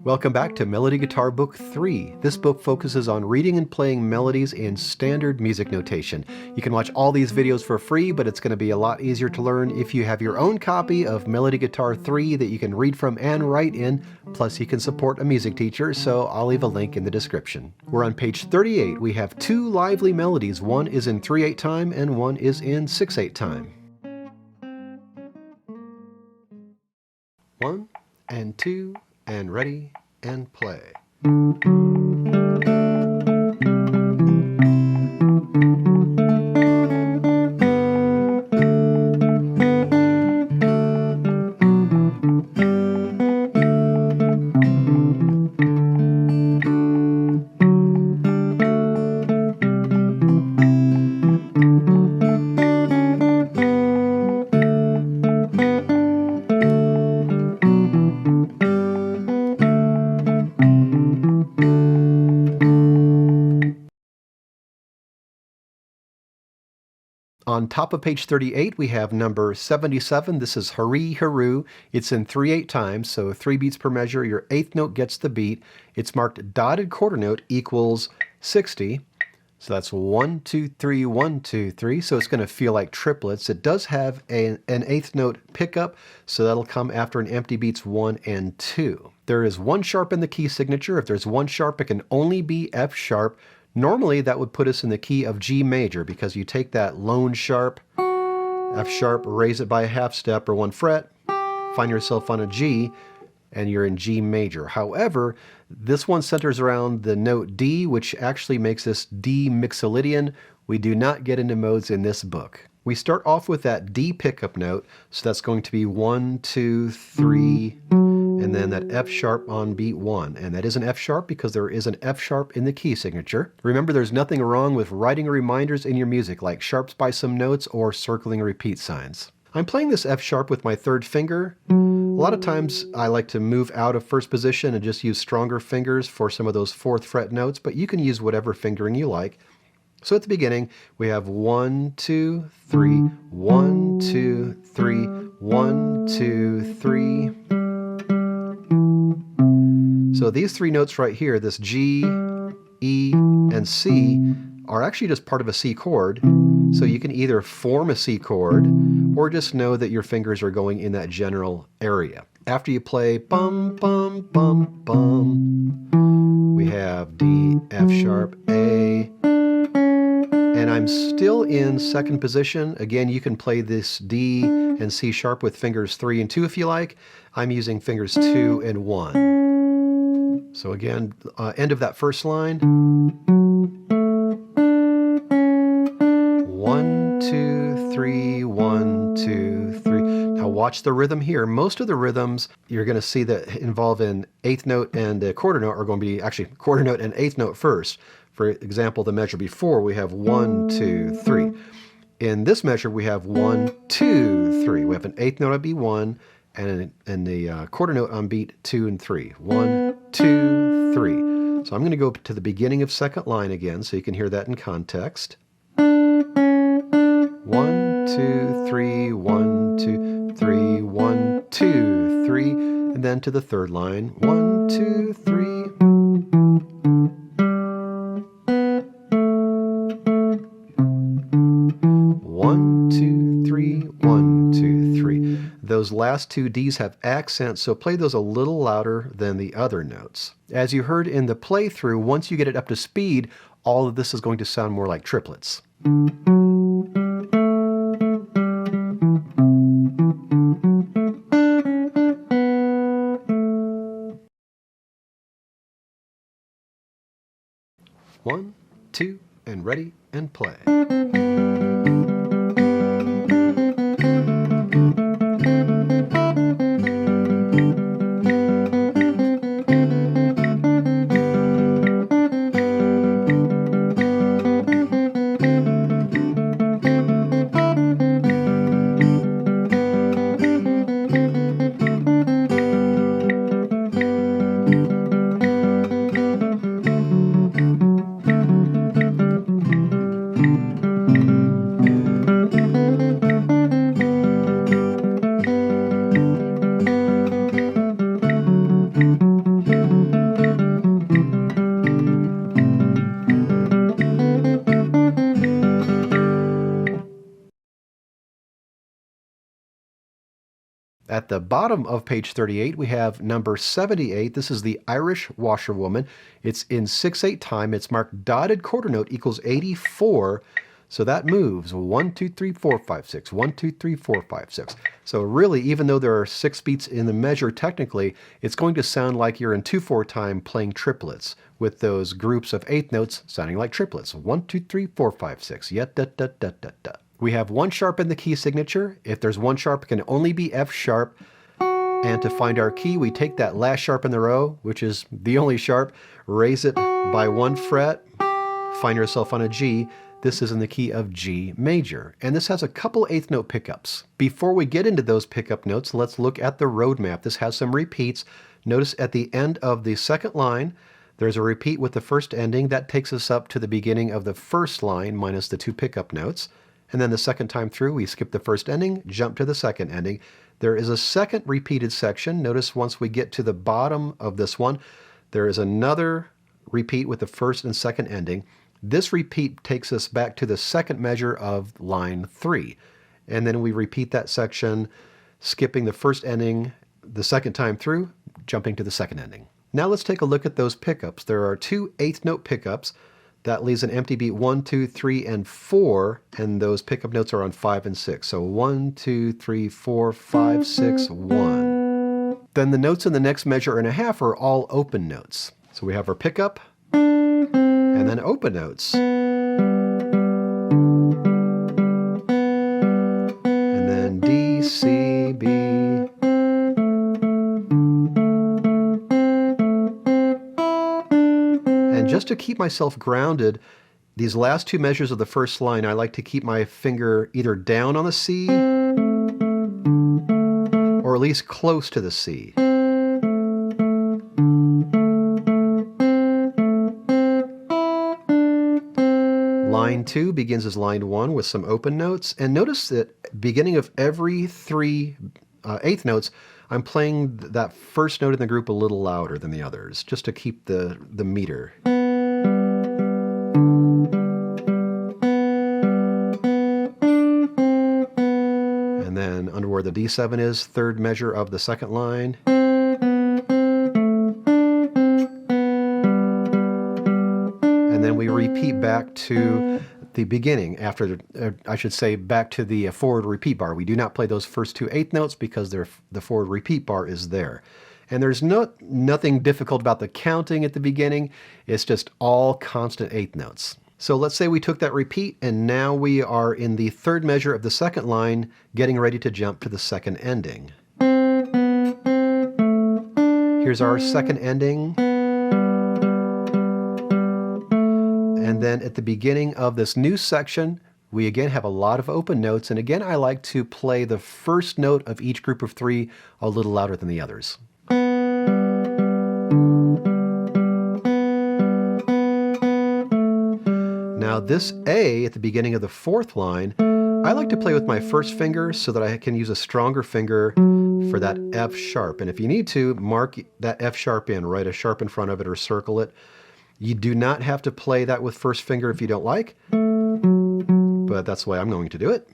Welcome back to Melody Guitar Book 3. This book focuses on reading and playing melodies in standard music notation. You can watch all these videos for free, but it's going to be a lot easier to learn if you have your own copy of Melody Guitar 3 that you can read from and write in. Plus, you can support a music teacher, so I'll leave a link in the description. We're on page 38. We have two lively melodies. One is in 3/8 time and one is in 6/8 time. 1 and 2 and ready and play. On top of page 38, we have number 77. This is Hurry Haru. It's in 3/8 time, so 3 beats per measure. Your 8th note gets the beat. It's marked dotted quarter note equals 60. So that's 1, 2, 3, 1, 2, 3. So it's going to feel like triplets. It does have an 8th note pickup, so that'll come after an empty beats 1 and 2. There is 1 sharp in the key signature. If there's 1 sharp, it can only be F sharp. Normally, that would put us in the key of G major because you take that lone sharp, F sharp, raise it by a half step or 1 fret, find yourself on a G, and you're in G major. However, this one centers around the note D, which actually makes this D mixolydian. We do not get into modes in this book. We start off with that D pickup note, so that's going to be 1, 2, 3, and then that F sharp on beat 1. And that is an F sharp because there is an F sharp in the key signature. Remember, there's nothing wrong with writing reminders in your music, like sharps by some notes or circling repeat signs. I'm playing this F sharp with my 3rd finger. A lot of times I like to move out of 1st position and just use stronger fingers for some of those 4th fret notes, but you can use whatever fingering you like. So at the beginning, we have 1, 2, 3, 1, 2, 3, 1, 2, 3. So these 3 notes right here, this G, E, and C, are actually just part of a C chord. So you can either form a C chord or just know that your fingers are going in that general area. After you play bum, bum, bum, bum, we have D, F sharp, A, and I'm still in 2nd position. Again, you can play this D and C sharp with fingers 3 and 2 if you like. I'm using fingers 2 and 1. So again, end of that first line. 1, 2, 3, 1, 2, 3. Now watch the rhythm here. Most of the rhythms you're going to see that involve an 8th note and a quarter note are going to be actually quarter note and 8th note first. For example, the measure before we have 1, 2, 3. In this measure we have 1, 2, 3. We have an 8th note on beat 1 and the quarter note on beat 2 and 3. 1, 2, 3. So I'm going to go to the beginning of 2nd line again so you can hear that in context. 1, 2, 3, 1, 2, 3, 1, 2, 3, and then to the 3rd line. 1, 2, 3. 1, 2, 3, 1, 2, 3. Those last 2 Ds have accents, so play those a little louder than the other notes. As you heard in the playthrough, once you get it up to speed, all of this is going to sound more like triplets. One, 2, and ready and play. At the bottom of page 38, we have number 78. This is the Irish Washerwoman. It's in 6/8 time. It's marked dotted quarter note equals 84. So that moves 1, 2, 3, 4, 5, 6. 1, 2, 3, 4, 5, 6. So really, even though there are 6 beats in the measure technically, it's going to sound like you're in 2/4 time playing triplets, with those groups of eighth notes sounding like triplets. 1, 2, 3, 4, 5, 6. Yeah, da, da, da, da, da. We have 1 sharp in the key signature. If there's 1 sharp, it can only be F sharp. And to find our key, we take that last sharp in the row, which is the only sharp, raise it by 1 fret, find yourself on a G. This is in the key of G major. And this has a couple eighth note pickups. Before we get into those pickup notes, let's look at the road map. This has some repeats. Notice at the end of the second line, there's a repeat with the first ending. That takes us up to the beginning of the first line minus the 2 pickup notes. And then the second time through, we skip the first ending, jump to the second ending. There is a second repeated section. Notice once we get to the bottom of this one, there is another repeat with the first and second ending. This repeat takes us back to the second measure of line 3. And then we repeat that section, skipping the first ending the second time through, jumping to the second ending. Now let's take a look at those pickups. There are 2 eighth note pickups. That leaves an empty beat 1, 2, 3, and 4, and those pickup notes are on 5 and 6. So 1, 2, 3, 4, 5, 6, 1. Then the notes in the next measure and a half are all open notes. So we have our pickup, and then open notes. And then D, C, B. And just to keep myself grounded, these last 2 measures of the first line, I like to keep my finger either down on the C or at least close to the C. Line 2 begins as line 1 with some open notes, and notice that beginning of every 3 eighth notes, I'm playing that first note in the group a little louder than the others, just to keep the meter. And then under where the D7 is, third measure of the second line. And then we repeat back to the beginning after, I should say, back to the forward repeat bar. We do not play those first 2 eighth notes because the forward repeat bar is there. And there's nothing difficult about the counting at the beginning. It's just all constant eighth notes. So let's say we took that repeat and now we are in the third measure of the second line, getting ready to jump to the second ending. Here's our second ending. And then at the beginning of this new section, we again have a lot of open notes. And again, I like to play the first note of each group of 3 a little louder than the others. Now this A at the beginning of the fourth line, I like to play with my first finger so that I can use a stronger finger for that F sharp. And if you need to, mark that F sharp in, write a sharp in front of it or circle it. You do not have to play that with first finger if you don't like, but that's the way I'm going to do it.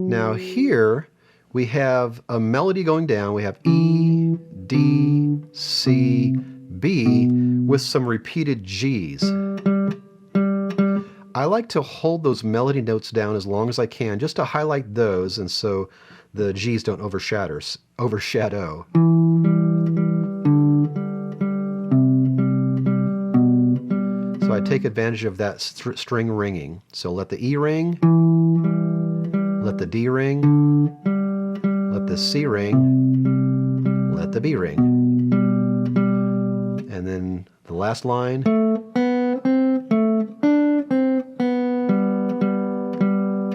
Now here we have a melody going down. We have E, D, C, B with some repeated Gs. I like to hold those melody notes down as long as I can just to highlight those, and so the Gs don't overshadow. So I take advantage of that string ringing. So let the E ring, let the D ring, let the C ring, let the B ring. And then the last line.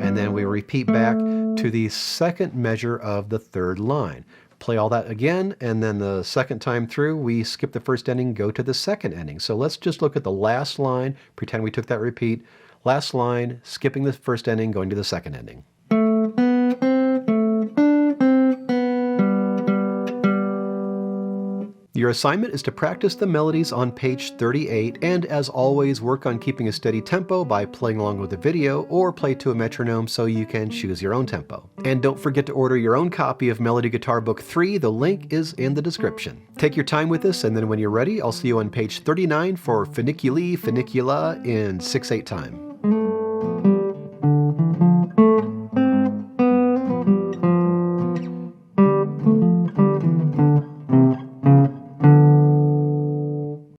And then we repeat back to the second measure of the third line. Play all that again, and then the second time through, we skip the first ending, go to the second ending. So let's just look at the last line, pretend we took that repeat. Last line, skipping the first ending, going to the second ending. Your assignment is to practice the melodies on page 38, and as always, work on keeping a steady tempo by playing along with the video or play to a metronome so you can choose your own tempo. And don't forget to order your own copy of Melody Guitar Book 3. The link is in the description. Take your time with this, and then when you're ready, I'll see you on page 39 for Funiculi Funicula in 6/8 time.